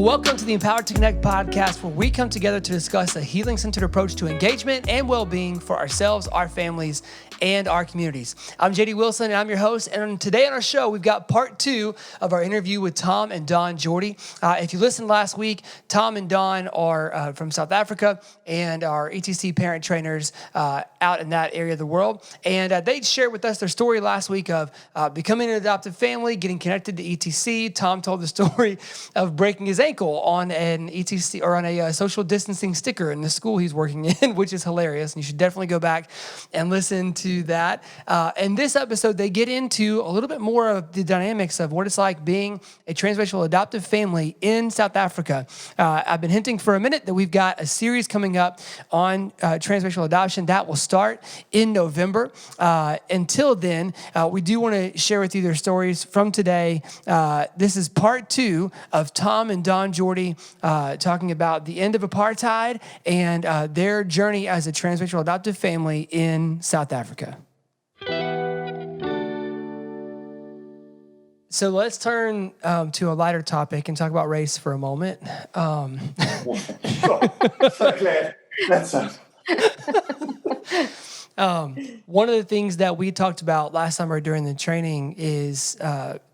Well, welcome to the Empowered to Connect podcast, where we come together to discuss a healing-centered approach to engagement and well-being for ourselves, our families, and our communities. I'm JD Wilson, and I'm your host. And today on our show, we've got part 2 of our interview with Tom and Dawn Jordi. If you listened last week, Tom and Dawn are from South Africa and are ETC parent trainers out in that area of the world. And they shared with us their story last week of becoming an adoptive family, getting connected to ETC. Tom told the story of breaking his ankle on an ETC or on a social distancing sticker in the school he's working in, which is hilarious. And you should definitely go back and listen to that. In this episode, they get into a little bit more of the dynamics of what it's like being a transracial adoptive family in South Africa. I've been hinting for a minute that we've got a series coming up on transracial adoption that will start in November. Until then, we do want to share with you their stories from today. This is part 2 of Tom and Dawn Jordi talking about the end of apartheid and their journey as a transracial adoptive family in South Africa. So let's turn to a lighter topic and talk about race for a moment. So glad. That's one of the things that we talked about last summer during the training is,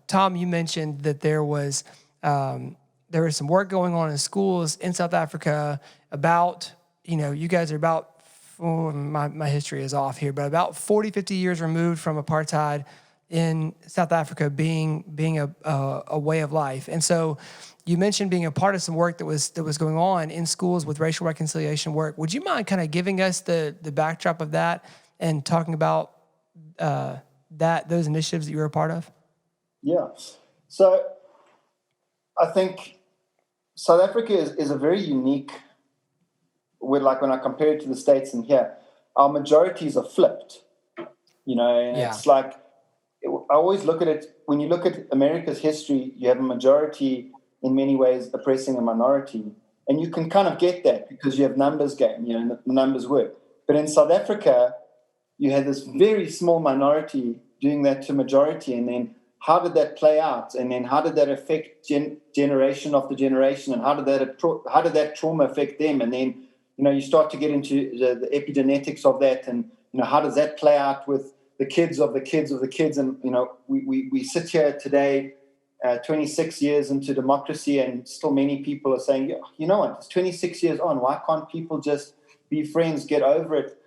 Tom, you mentioned that there was some work going on in schools in South Africa about, you guys are about, my history is off here, but about 40, 50 years removed from apartheid in South Africa being a way of life. And so you mentioned being a part of some work that was going on in schools with racial reconciliation work. Would you mind kind of giving us the backdrop of that and talking about those initiatives that you were a part of? Yeah. So I think South Africa is a very unique, when I compare it to the States and here, our majorities are flipped, It's like, I always look at it, when you look at America's history, you have a majority in many ways oppressing a minority. And you can kind of get that because you have numbers game, the numbers work. But in South Africa, you had this very small minority doing that to majority. And then how did that play out? And then how did that affect generation after generation? And how did that trauma affect them? And then, you start to get into the epigenetics of that. And, how does that play out with the kids of the kids of the kids? And, we sit here today, 26 years into democracy, and still many people are saying, you know what, it's 26 years on. Why can't people just be friends, get over it?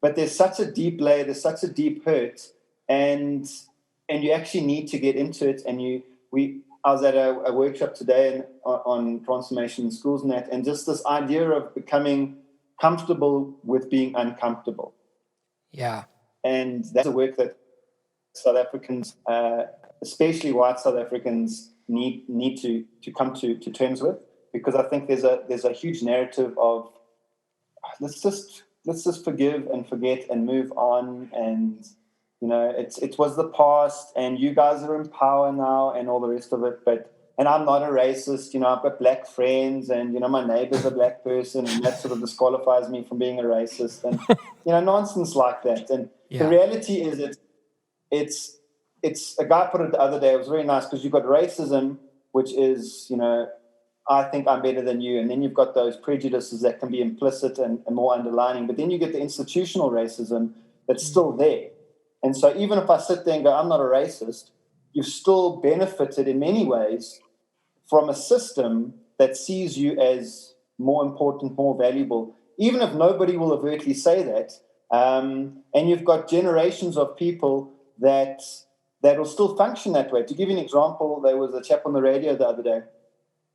But there's such a deep layer, there's such a deep hurt, and you actually need to get into it. And I was at a workshop today on transformation in schools and that, and just this idea of becoming comfortable with being uncomfortable. Yeah. And that's a work that South Africans, especially white South Africans, need to come to terms with, because I think there's a huge narrative of let's just forgive and forget and move on, and it was the past, and you guys are in power now, and all the rest of it. And I'm not a racist, I've got black friends, and my neighbor's a black person, and that sort of disqualifies me from being a racist, and nonsense like that. And the reality is it's a guy put it the other day. It was very nice, because you've got racism, which is I think I'm better than you, and then you've got those prejudices that can be implicit and more underlining. But then you get the institutional racism that's still there. And so even if I sit there and go, I'm not a racist, you've still benefited in many ways from a system that sees you as more important, more valuable, even if nobody will overtly say that. And you've got generations of people that will still function that way. To give you an example, there was a chap on the radio the other day.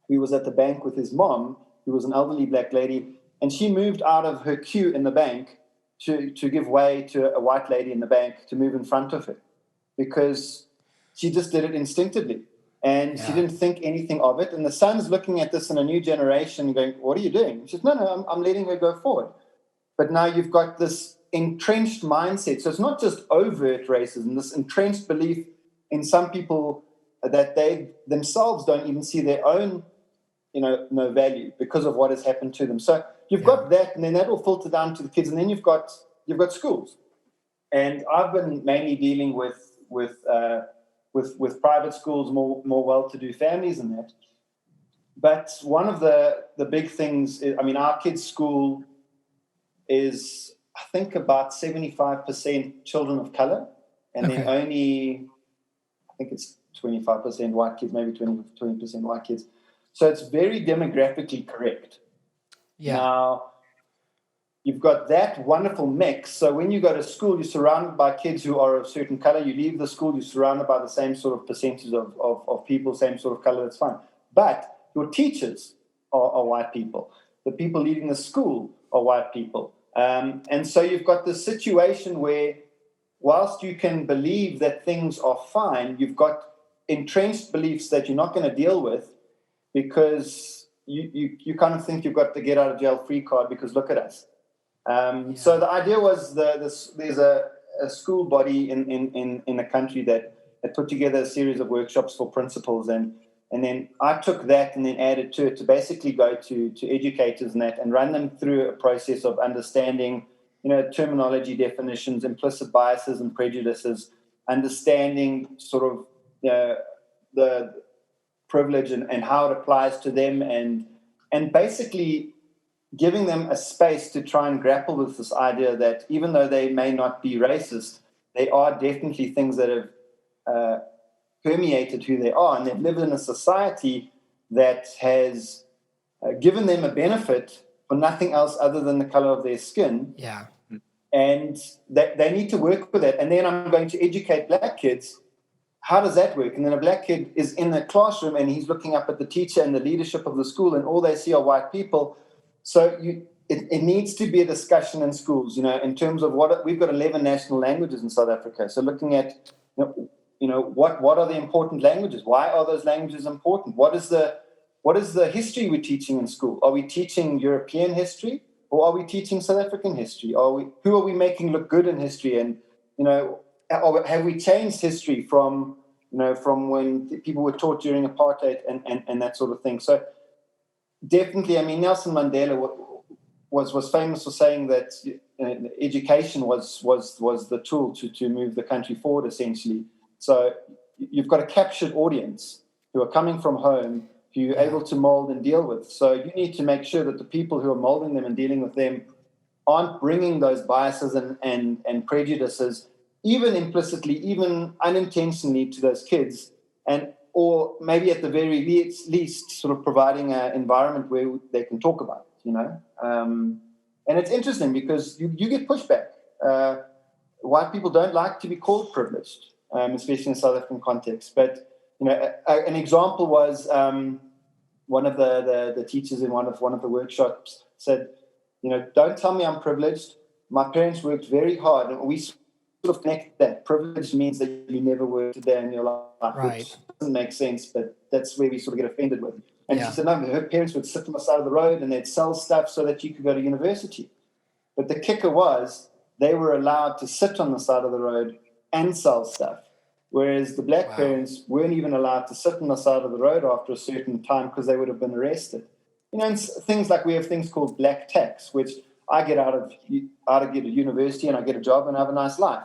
He was at the bank with his mom, who was an elderly black lady, and she moved out of her queue in the bank to give way to a white lady in the bank to move in front of her, because she just did it instinctively, and she didn't think anything of it. And the son's looking at this in a new generation going, what are you doing? She says, no, I'm letting her go forward. But now you've got this entrenched mindset. So it's not just overt racism, this entrenched belief in some people that they themselves don't even see their own no value because of what has happened to them. So you've got that, and then that will filter down to the kids, and then you've got schools. And I've been mainly dealing with private schools, more well-to-do families and that. But one of the big things is, I mean, our kids' school is, I think, about 75% children of color, and then only, I think it's 25% white kids, maybe 20% white kids. So it's very demographically correct. Yeah. Now, you've got that wonderful mix. So when you go to school, you're surrounded by kids who are of certain color. You leave the school, you're surrounded by the same sort of percentage of people, same sort of color, that's fine. But your teachers are white people. The people leading the school are white people. And so you've got this situation where whilst you can believe that things are fine, you've got entrenched beliefs that you're not going to deal with because you kind of think you've got the get out of jail free card because look at us. So the idea was there's a school body in the country that put together a series of workshops for principals, and then I took that and then added to it to basically go to educators and run them through a process of understanding, terminology definitions, implicit biases and prejudices, understanding sort of the privilege and how it applies to them, and basically giving them a space to try and grapple with this idea that even though they may not be racist, they are definitely things that have permeated who they are, and they've lived in a society that has given them a benefit for nothing else other than the color of their skin. Yeah. And that they need to work with that. And then I'm going to educate black kids. How does that work? And then a black kid is in the classroom and he's looking up at the teacher and the leadership of the school, and all they see are white people. So it needs to be a discussion in schools, in terms of what we've got 11 national languages in South Africa. So looking at, what are the important languages? Why are those languages important? What is the history we're teaching in school? Are we teaching European history, or are we teaching South African history? Who are we making look good in history? And have we changed history from when people were taught during apartheid and that sort of thing? So definitely, I mean, Nelson Mandela was famous for saying that education was the tool to move the country forward, essentially. So you've got a captured audience who are coming from home, who you're able to mold and deal with. So you need to make sure that the people who are molding them and dealing with them aren't bringing those biases and prejudices, even implicitly, even unintentionally, to those kids, or maybe at the very least sort of providing an environment where they can talk about it, And it's interesting because you get pushback. White people don't like to be called privileged, especially in South African context. But, an example was one of the teachers in one of the workshops said, don't tell me I'm privileged. My parents worked very hard, and we sort of connect that. Privilege means that you never worked a day in your life, right. Which doesn't make sense, but that's where we sort of get offended with. And she said, no, her parents would sit on the side of the road and they'd sell stuff so that you could go to university. But the kicker was they were allowed to sit on the side of the road and sell stuff, whereas the black parents weren't even allowed to sit on the side of the road after a certain time because they would have been arrested. And things like we have things called black tax, which I get out of university and I get a job and I have a nice life.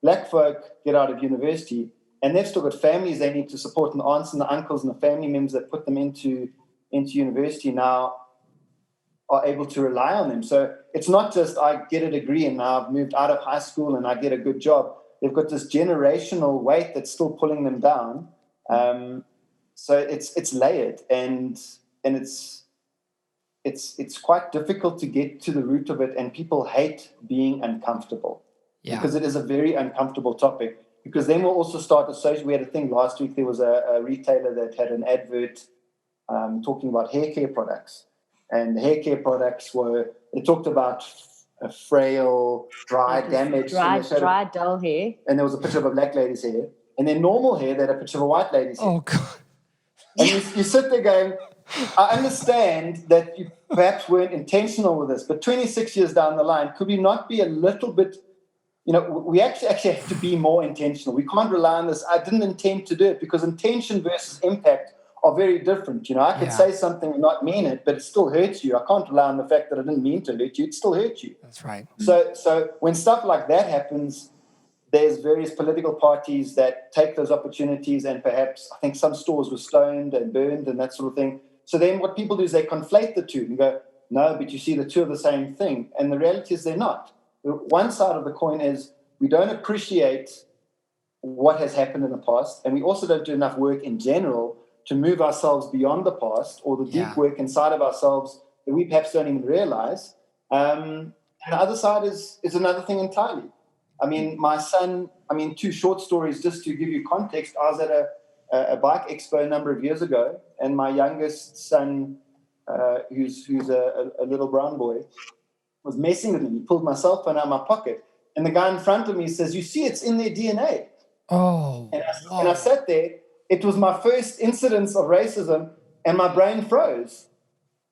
Black folk get out of university and they've still got families they need to support, and the aunts and the uncles and the family members that put them into university now are able to rely on them. So it's not just I get a degree and now I've moved out of high school and I get a good job. They've got this generational weight that's still pulling them down. So it's layered and it's quite difficult to get to the root of it, and people hate being uncomfortable because it is a very uncomfortable topic. Because then we'll also start associating. We had a thing last week. There was a retailer that had an advert talking about hair care products, and the hair care products they talked about a frail, dry, damaged, dry, dull hair, and there was a picture of a black lady's hair, and then normal hair they had a picture of a white lady's hair. Oh God! And you sit there going, I understand that you perhaps weren't intentional with this, but 26 years down the line, could we not be a little bit? We actually have to be more intentional. We can't rely on this. I didn't intend to do it, because intention versus impact are very different. I could say something and not mean it, but it still hurts you. I can't rely on the fact that I didn't mean to hurt you. It still hurts you. That's right. So when stuff like that happens, there's various political parties that take those opportunities, and perhaps I think some stores were stoned and burned and that sort of thing. So then what people do is they conflate the two and go, no, but you see, the two are the same thing. And the reality is they're not. One side of the coin is we don't appreciate what has happened in the past, and we also don't do enough work in general to move ourselves beyond the past or the deep work inside of ourselves that we perhaps don't even realize. And the other side is another thing entirely. I mean, my son, two short stories just to give you context. I was at a bike expo a number of years ago, and my youngest son, who's a little brown boy, was messing with me. He pulled my cell phone out of my pocket, and the guy in front of me says, you see, it's in their DNA. Oh, and I sat there. It was my first incidence of racism, and my brain froze.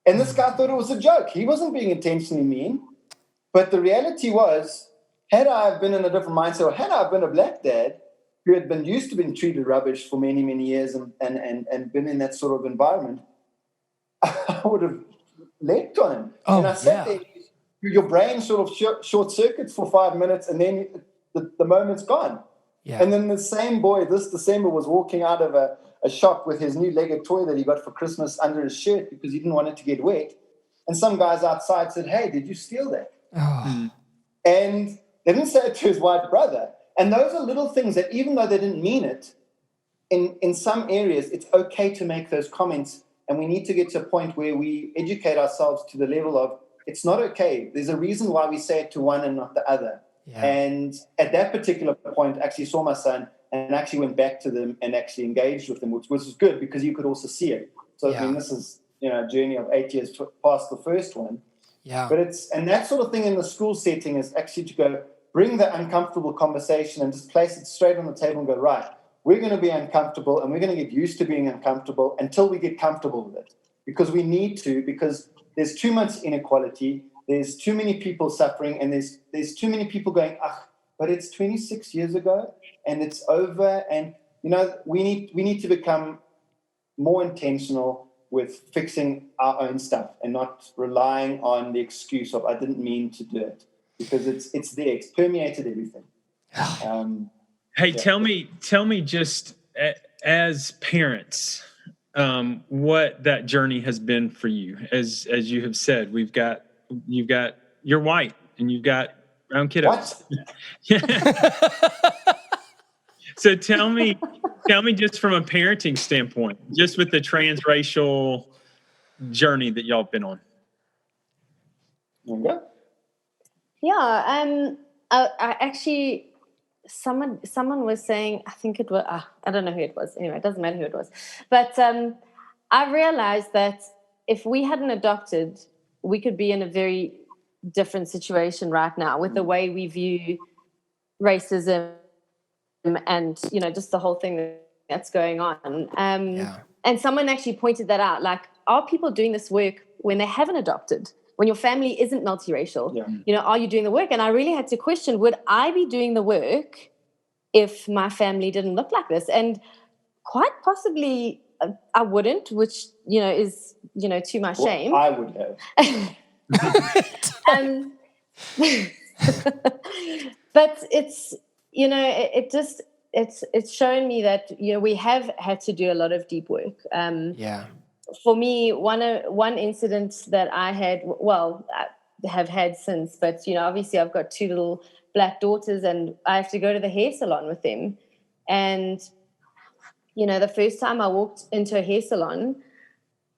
And this guy thought it was a joke. He wasn't being intentionally mean. But the reality was, had I been in a different mindset, or had I been a black dad who had been used to being treated rubbish for many, many years and been in that sort of environment, I would have leapt on him. And I sat there, your brain sort of short circuits for 5 minutes, and then the moment's gone. Yeah. And then the same boy this December was walking out of a shop with his new Lego toy that he got for Christmas under his shirt because he didn't want it to get wet. And some guys outside said, hey, did you steal that? Oh. And they didn't say it to his white brother. And those are little things that even though they didn't mean it, in some areas, it's okay to make those comments. And we need to get to a point where we educate ourselves to the level of, it's not okay. There's a reason why we say it to one and not the other. Yeah. And at that particular point, I actually saw my son and actually went back to them and actually engaged with them, which was good because you could also see it. So I mean, this is a journey of 8 years past the first one. Yeah. But and that sort of thing in the school setting is actually to go bring the uncomfortable conversation and just place it straight on the table and go, right, we're going to be uncomfortable and we're going to get used to being uncomfortable until we get comfortable with it. Because we need to, because there's too much inequality. There's too many people suffering, and there's too many people going, but it's 26 years ago, and it's over. And we need to become more intentional with fixing our own stuff and not relying on the excuse of I didn't mean to do it, because it's there, it's permeated everything. Hey, tell me, just as parents, what that journey has been for you. As you have said, you're white and you've got brown kiddos. So tell me just from a parenting standpoint, just with the transracial journey that y'all have been on. Yeah. I actually, someone was saying, I think it was, I don't know who it was. Anyway, it doesn't matter who it was. But I realized that if we hadn't adopted, we could be in a very different situation right now with the way we view racism and, just the whole thing that's going on. And someone actually pointed that out, like, are people doing this work when they haven't adopted? When your family isn't multiracial? Yeah. Are you doing the work? And I really had to question, would I be doing the work if my family didn't look like this? And quite possibly I wouldn't, which, is, to my shame. I would have. But it's, it's shown me that, we have had to do a lot of deep work. For me, one incident that I had, I have had since, but, obviously I've got 2 little black daughters and I have to go to the hair salon with them. And, the first time I walked into a hair salon,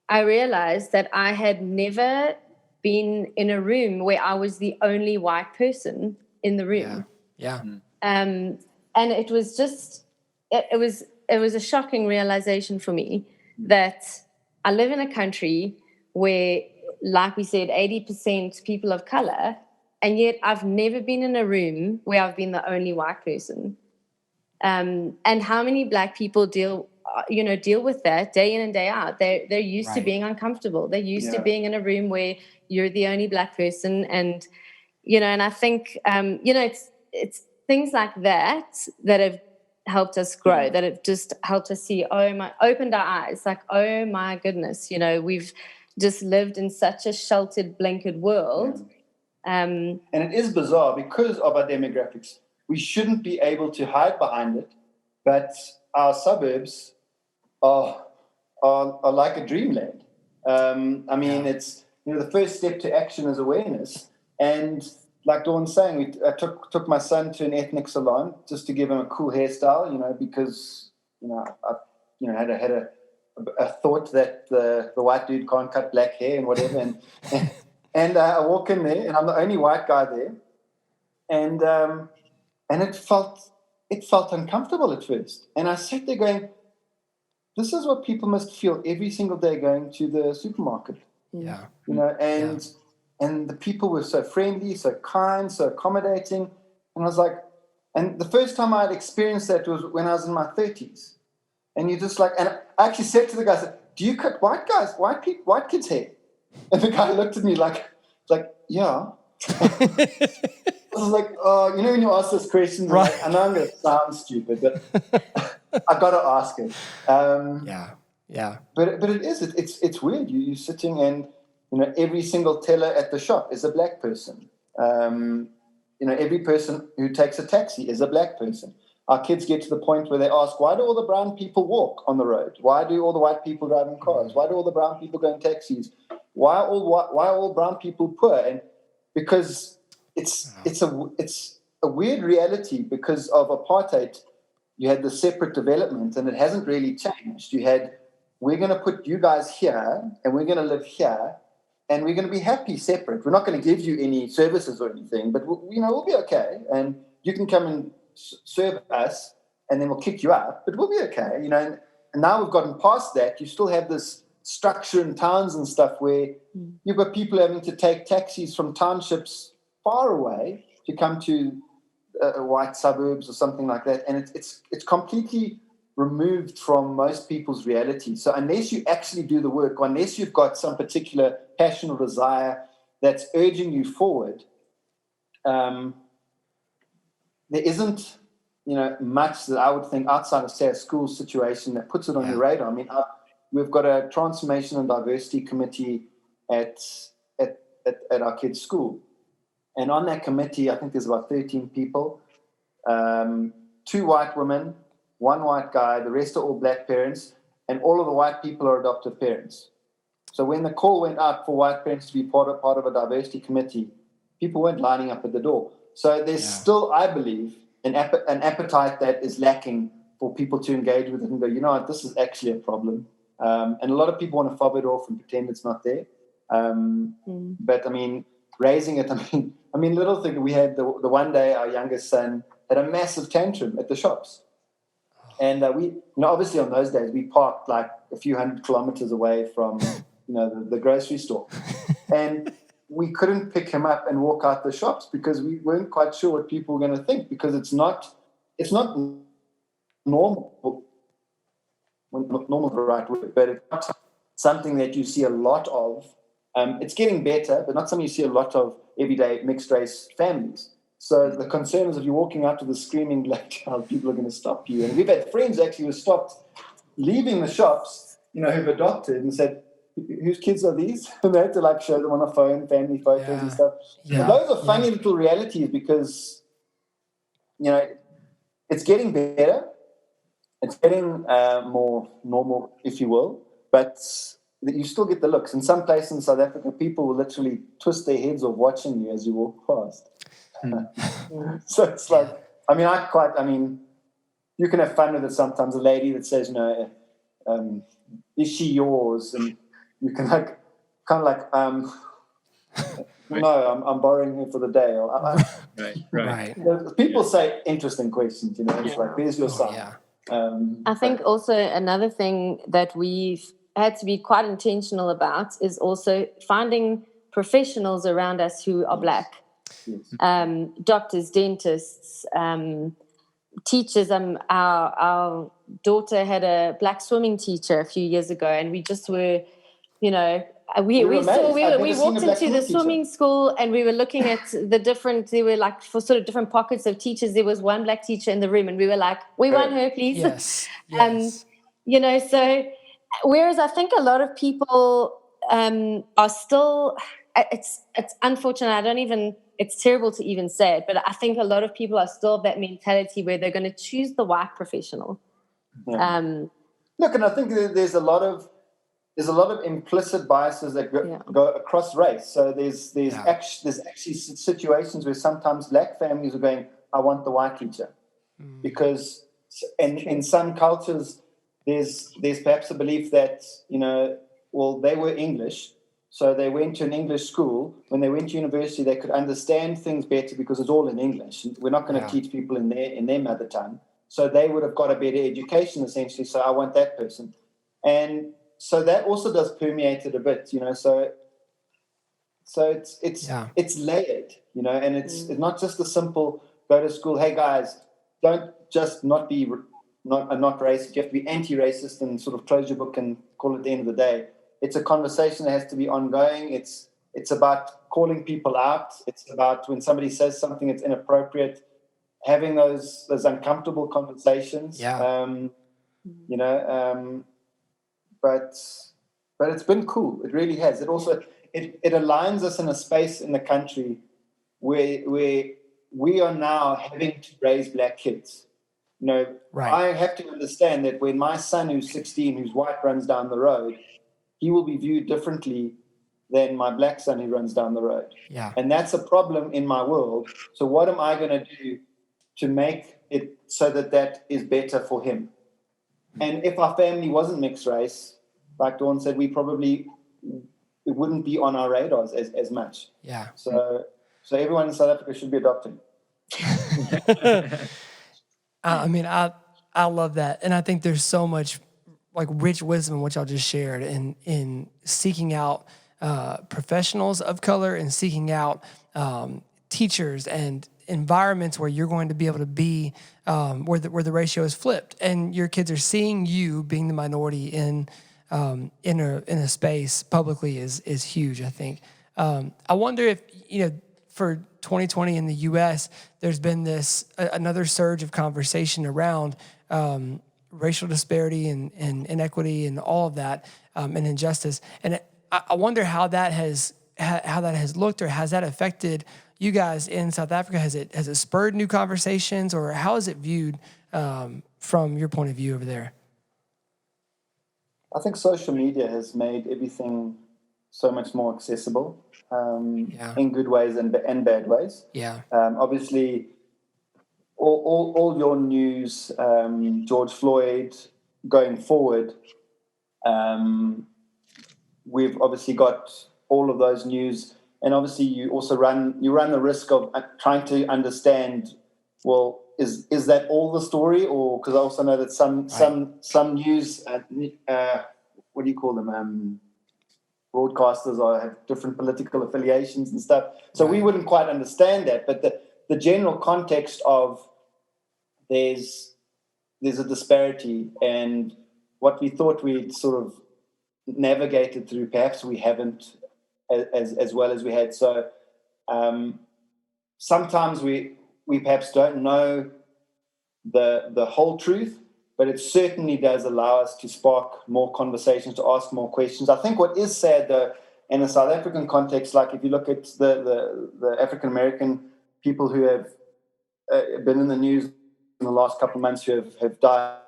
I realized that I had never been in a room where I was the only white person in the room. Yeah. And it was just, it was a shocking realization for me that I live in a country where, like we said, 80% people of color, and yet I've never been in a room where I've been the only white person. And how many black people deal with that day in and day out? They're used to being uncomfortable. They're used to being in a room where you're the only black person. And, and I think, it's things like that have helped us grow, that have just helped us see, opened our eyes, like, oh my goodness, we've just lived in such a sheltered, blanketed world. And it is bizarre because of our demographics. We shouldn't be able to hide behind it, but our suburbs are like a dreamland. I mean, it's, the first step to action is awareness. And like Dawn's saying, I took my son to an ethnic salon just to give him a cool hairstyle, because, I had a thought that the white dude can't cut black hair and whatever. And I walk in there, and I'm the only white guy there. And it felt uncomfortable at first. And I sat there going, this is what people must feel every single day going to the supermarket. Yeah. And the people were so friendly, so kind, so accommodating. And I was like, and the first time I had experienced that was when I was in my 30s. And you just like, and I actually said to the guy, I said, do you cut white kids' hair? And the guy looked at me like, yeah. I was like, oh, when you ask those questions, right. Like, I know I'm going to sound stupid, but I got to ask it. Yeah. But it is. It's weird. You're sitting and, every single teller at the shop is a black person. Every person who takes a taxi is a black person. Our kids get to the point where they ask, why do all the brown people walk on the road? Why do all the white people drive in cars? Why do all the brown people go in taxis? Why are all brown people poor? And because it's a weird reality because of apartheid. You had the separate development, and it hasn't really changed. You had, we're going to put you guys here, and we're going to live here, and we're going to be happy separate. We're not going to give you any services or anything, but we'll be okay, and you can come and serve us, and then we'll kick you out, but we'll be okay. And now we've gotten past that. You still have this structure in towns and stuff where you've got people having to take taxis from townships far away to come to white suburbs or something like that, and it's completely removed from most people's reality. So unless you actually do the work, or unless you've got some particular passion or desire that's urging you forward, there isn't much that I would think outside of, say, a school situation that puts it on your radar. I mean, we've got a transformation and diversity committee at our kids' school. And on that committee, I think there's about 13 people, 2 white women, 1 white guy, the rest are all black parents, and all of the white people are adoptive parents. So when the call went out for white parents to be part of a diversity committee, people weren't lining up at the door. So there's still, I believe, an appetite that is lacking for people to engage with it and go, what, this is actually a problem. And a lot of people want to fob it off and pretend it's not there. But, I mean, raising it, I mean, little thing, we had the one day our youngest son had a massive tantrum at the shops. And we, obviously on those days, we parked like a few hundred kilometers away from, the grocery store. And we couldn't pick him up and walk out the shops because we weren't quite sure what people were going to think, because it's not normal. Normal is the right word, but it's not something that you see a lot of. It's getting better, but not something you see a lot of everyday mixed race families. So the concern is if you're walking out with a screaming black child, people are going to stop you. And we've had friends actually who stopped leaving the shops, who've adopted and said, whose kids are these? And they had to show them on a phone, family photos and stuff. Yeah. But those are funny little realities because, it's getting better. It's getting more normal, if you will, but you still get the looks. In some places in South Africa, people will literally twist their heads off watching you as you walk past. So it's like, you can have fun with it sometimes. A lady that says, is she yours? And you can no, I'm borrowing her for the day. Right. People say interesting questions, it's like, there's your son. I think also another thing that we've had to be quite intentional about is also finding professionals around us who are black. Yes. Doctors, dentists, teachers. Our daughter had a black swimming teacher a few years ago, and we just were, we walked into the swimming school and we were looking at the different, they were like for sort of different pockets of teachers. There was one black teacher in the room and we were like, we want her, please. Yes. So whereas I think a lot of people are still, it's unfortunate. It's terrible to even say it, but I think a lot of people are still of that mentality where they're going to choose the white professional. Yeah. Look, and I think there's a lot of there's a lot of implicit biases that go across race. So there's actually situations where sometimes black families are going, I want the white teacher. Because in some cultures, there's perhaps a belief that, they were English, so they went to an English school. When they went to university, they could understand things better because it's all in English. We're not going to teach people in their mother tongue. So they would have got a better education, essentially. So I want that person. And so that also does permeate it a bit, So it's layered, and it's not just a simple go to school. Hey guys, don't just not racist. You have to be anti-racist and sort of close your book and call it the end of the day. It's a conversation that has to be ongoing. It's about calling people out. It's about when somebody says something that's inappropriate, having those uncomfortable conversations. But it's been cool. It really has. It also it aligns us in a space in the country where we are now having to raise black kids. I have to understand that when my son, who's 16, who's white, runs down the road, he will be viewed differently than my black son who runs down the road. Yeah. And that's a problem in my world. So what am I going to do to make it so that is better for him? And if our family wasn't mixed race, like Dawn said, it wouldn't be on our radars as much. Yeah. So everyone in South Africa should be adopting. I love that. And I think there's so much like rich wisdom, which y'all just shared in seeking out professionals of color and seeking out teachers and environments where you're going to be able to be where the ratio is flipped and your kids are seeing you being the minority in a space publicly is huge, I think. I wonder if, for 2020 in the U.S., there's been another surge of conversation around racial disparity and inequity and all of that and injustice. And I wonder how that has looked, or has that affected you guys in South Africa? Has it spurred new conversations, or how is it viewed from your point of view over there? I think social media has made everything so much more accessible in good ways and bad ways. Yeah. Obviously, all your news, George Floyd, going forward, we've obviously got all of those news, and obviously you also run the risk of trying to understand, well, is that all the story? Or because I also know that some news, what do you call them? Broadcasters have different political affiliations and stuff. So we wouldn't quite understand that. But the general context of there's a disparity, and what we thought we'd sort of navigated through, perhaps we haven't as well as we had. So sometimes we perhaps don't know the whole truth, but it certainly does allow us to spark more conversations, to ask more questions. I think what is sad, though, in a South African context, like if you look at the African-American people who have been in the news in the last couple of months, who have died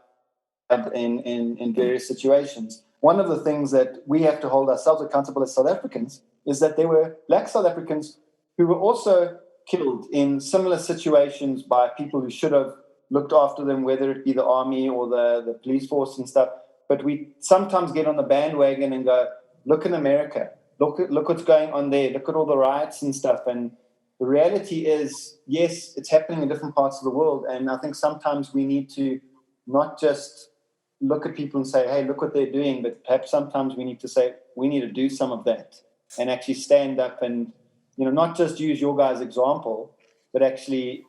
in various situations, one of the things that we have to hold ourselves accountable as South Africans is that there were black South Africans who were also killed in similar situations by people who should have looked after them, whether it be the army or the police force and stuff. But we sometimes get on the bandwagon and go, look in America, look what's going on there, look at all the riots and stuff. And the reality is, yes, it's happening in different parts of the world. And I think sometimes we need to not just look at people and say, hey, look what they're doing, but perhaps sometimes we need to say, we need to do some of that and actually stand up and, not just use your guys' example, but actually,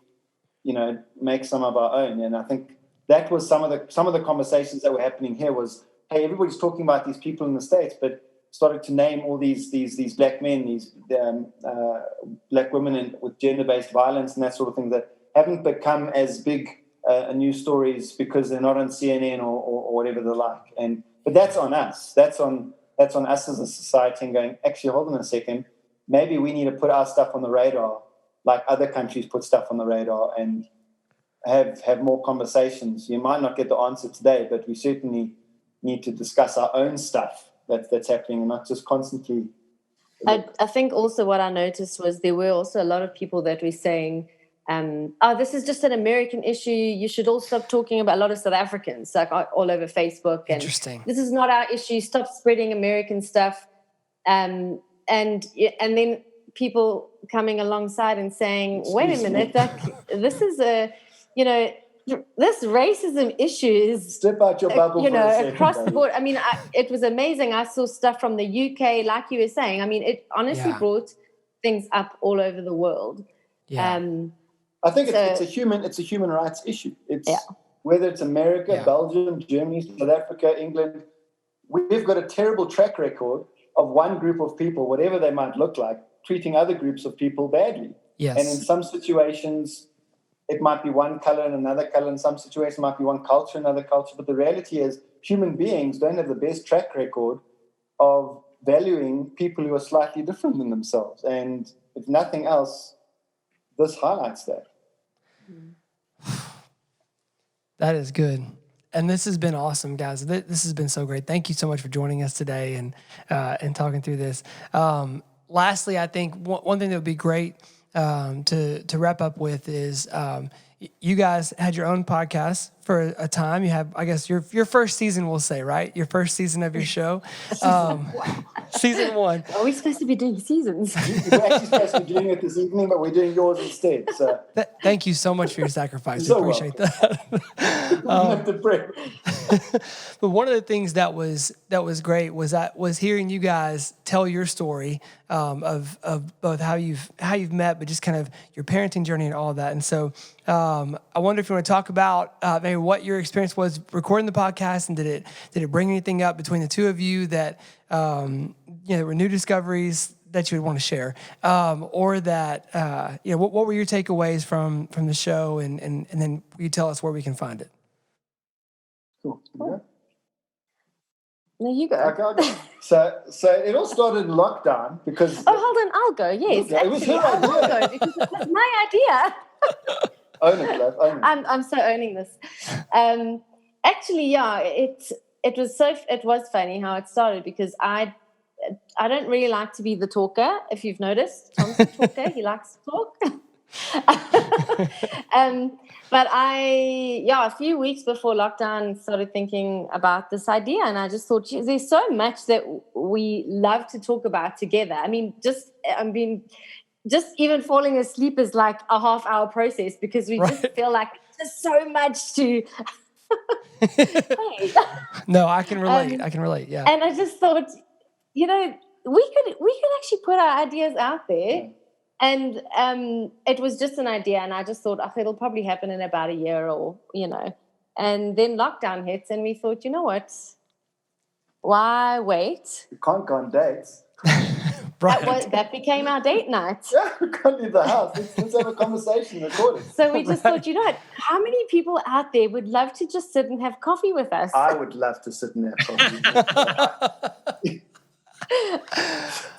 make some of our own. And I think that was some of the conversations that were happening here was, hey, everybody's talking about these people in the States, but started to name all these black men, these black women with gender-based violence and that sort of thing that haven't become as big news stories because they're not on CNN or whatever they like. But that's on us. That's on us as a society and going, actually, hold on a second. Maybe we need to put our stuff on the radar like other countries put stuff on the radar and have more conversations. You might not get the answer today, but we certainly need to discuss our own stuff that's happening, and not just constantly. I think also what I noticed was there were also a lot of people that were saying, this is just an American issue. You should all stop talking about, a lot of South Africans, like all over Facebook. And Interesting. This is not our issue. Stop spreading American stuff. And then people coming alongside and saying, wait a minute, this is this racism issue is, step out your bubble, for a second, across the board. I mean, it was amazing. I saw stuff from the UK, like you were saying. I mean, it honestly brought things up all over the world. Yeah. I think it's a human rights issue. It's whether it's America, Belgium, Germany, South Africa, England. We've got a terrible track record of one group of people, whatever they might look like, treating other groups of people badly. Yes. And in some situations, it might be one color and another color. In some situations, it might be one culture, another culture. But the reality is, human beings don't have the best track record of valuing people who are slightly different than themselves. And if nothing else, this highlights that. That is good. And this has been awesome, guys. This has been so great. Thank you so much for joining us today and talking through this. Lastly, I think one thing that would be great to wrap up with is you guys had your own podcast for a time. You have, I guess, your first season, we'll say, right? Your first season of your show. Season 1. Are we supposed to be doing seasons? We're actually supposed to be doing it this evening, but we're doing yours instead. So thank you so much for your sacrifice. So I appreciate that. But one of the things that was great was hearing you guys tell your story of both how you've met, but just kind of your parenting journey and all of that. And so I wonder if you want to talk about maybe what your experience was recording the podcast, and did it bring anything up between the two of you that were new discoveries that you would want to share, or that what were your takeaways from the show, and then you tell us where we can find it. Cool. Yeah. No, you go. Okay. So it all started in lockdown because. Oh, hold on, I'll go. Yes, it was her I will idea. go because it was my idea. Own it, love. Own it. I'm so owning this. Actually, yeah, it was funny how it started because I don't really like to be the talker. If you've noticed, Tom's the talker. He likes to talk. But a few weeks before lockdown, started thinking about this idea, and I just thought, geez, there's so much that we love to talk about together. I mean, just even falling asleep is like a half-hour process because we just feel like there's so much to. Hey. No, I can relate. Yeah. And I just thought, we could actually put our ideas out there. And it was just an idea, and I just thought, it'll probably happen in about a year or, And then lockdown hits, and we thought, you know what? Why wait? You can't go on dates. Right. That became our date night. Yeah, we can't leave the house. Let's have a conversation, record it. So we just thought, you know what? How many people out there would love to just sit and have coffee with us? I would love to sit and have coffee.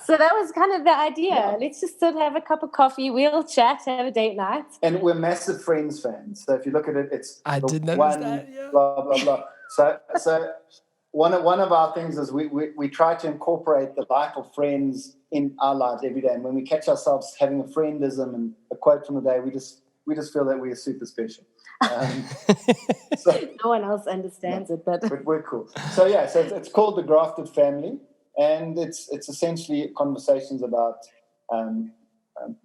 So that was kind of the idea. Yeah. Let's just sit, have a cup of coffee, we'll chat, have a date night. And we're massive Friends fans. So if you look at it, it's I did notice that. Yeah. Blah blah blah. So one of our things is we try to incorporate the life of Friends in our lives every day. And when we catch ourselves having a friendism and a quote from the day, we just feel that we are super special. No one else understands it, but we're cool. So it's called The Grafted Family. And it's essentially conversations about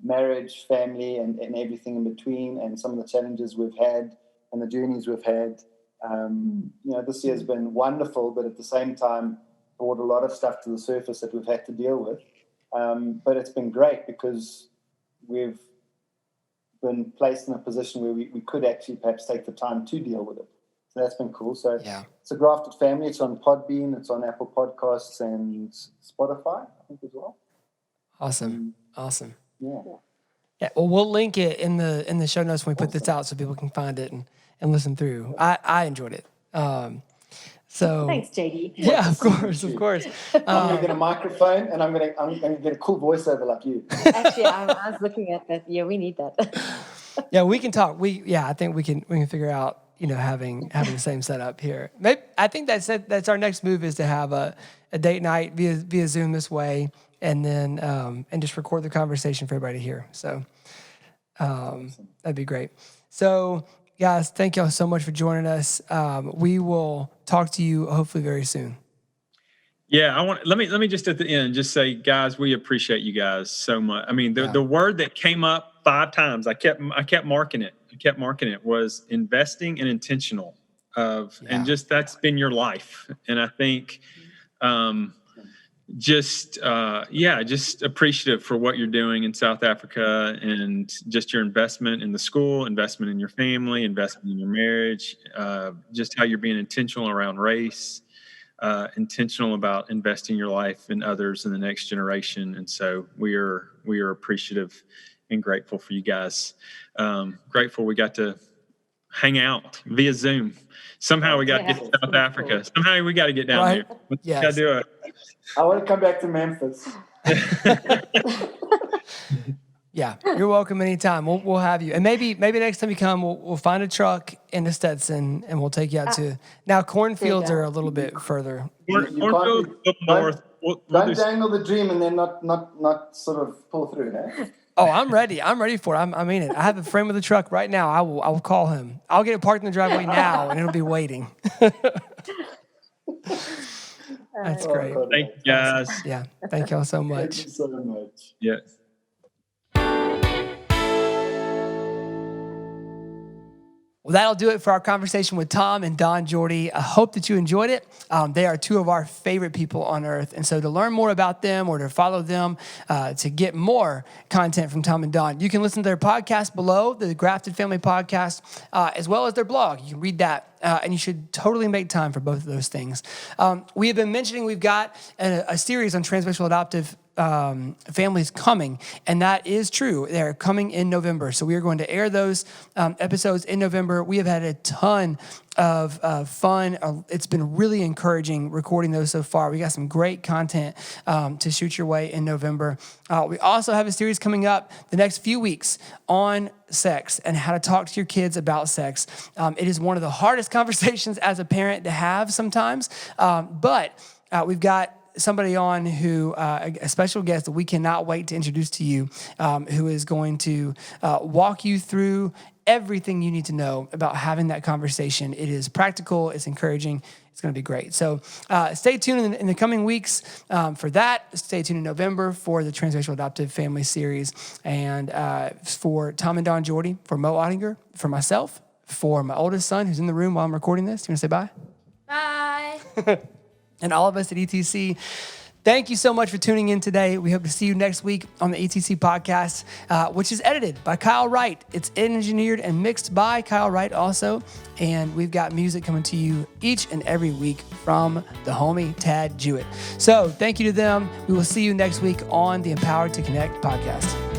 marriage, family, and everything in between, and some of the challenges we've had and the journeys we've had. This year has been wonderful, but at the same time, brought a lot of stuff to the surface that we've had to deal with. But it's been great because we've been placed in a position where we could actually perhaps take the time to deal with it. So that's been cool. So It's a Grafted Family. It's on Podbean. It's on Apple Podcasts and Spotify, I think, as well. Awesome. Yeah. Well, we'll link it in the show notes when we put this out so people can find it and listen through. I enjoyed it. So thanks, JD. Yeah, of course. I'm going to get a microphone and I'm going to get a cool voiceover like you. Actually, I was looking at that. Yeah, we need that. Yeah, we can talk. I think we can figure out. having the same setup here. Maybe, I think that's our next move, is to have a date night via Zoom this way, and then and just record the conversation for everybody to hear. So that'd be great. So guys, thank y'all so much for joining us. We will talk to you hopefully very soon. Yeah, let me just at the end just say, guys, we appreciate you guys so much. I mean, the word that came up 5 times, I kept marking it. Was investing and intentional and just that's been your life. And I think just appreciative for what you're doing in South Africa, and just your investment in the school, investment in your family, investment in your marriage, just how you're being intentional around race. Intentional about investing your life in others in the next generation. And so we are appreciative and grateful for you guys. Grateful we got to hang out via Zoom. Somehow we got to get to South Africa. Somehow we got to get down there. Yes. Got to do it. I want to come back to Memphis. Yeah, you're welcome anytime. We'll have you, and maybe next time you come, we'll find a truck in the Stetson, and we'll take you out to. Now cornfields are a little bit further. Cornfields up north. Don't dangle the dream and then not sort of pull through, eh? Oh, I'm ready. I'm ready for it. I mean it. I have a friend with a truck right now. I will call him. I'll get it parked in the driveway now, and it'll be waiting. That's great. Thank you, guys. Yeah, thank y'all so much. Thank you so much. Yes. Well, that'll do it for our conversation with Tom and Dawn Jordi. I hope that you enjoyed it. They are 2 of our favorite people on earth. And so to learn more about them or to follow them, to get more content from Tom and Dawn, you can listen to their podcast below, the Grafted Family Podcast, as well as their blog. You can read that. And you should totally make time for both of those things. We have been mentioning we've got a series on transracial adoptive families coming, and that is true. They're coming in November. So we are going to air those episodes in November. We have had a ton of fun. It's been really encouraging recording those so far. We got some great content to shoot your way in November. We also have a series coming up the next few weeks on sex and how to talk to your kids about sex. It is one of the hardest conversations as a parent to have sometimes, but we've got somebody on who, a special guest that we cannot wait to introduce to you, who is going to walk you through everything you need to know about having that conversation. It is practical, it's encouraging, it's going to be great. So stay tuned in the coming weeks for that. Stay tuned in November for the Transracial Adoptive Family Series. And for Tom and Dawn Jordi, for Mo Ottinger, for myself, for my oldest son who's in the room while I'm recording this. You want to say bye? Bye. And all of us at ETC, thank you so much for tuning in today. We hope to see you next week on the ETC podcast, which is edited by Kyle Wright. It's engineered and mixed by Kyle Wright also. And we've got music coming to you each and every week from the homie Tad Jewett. So thank you to them. We will see you next week on the Empowered to Connect podcast.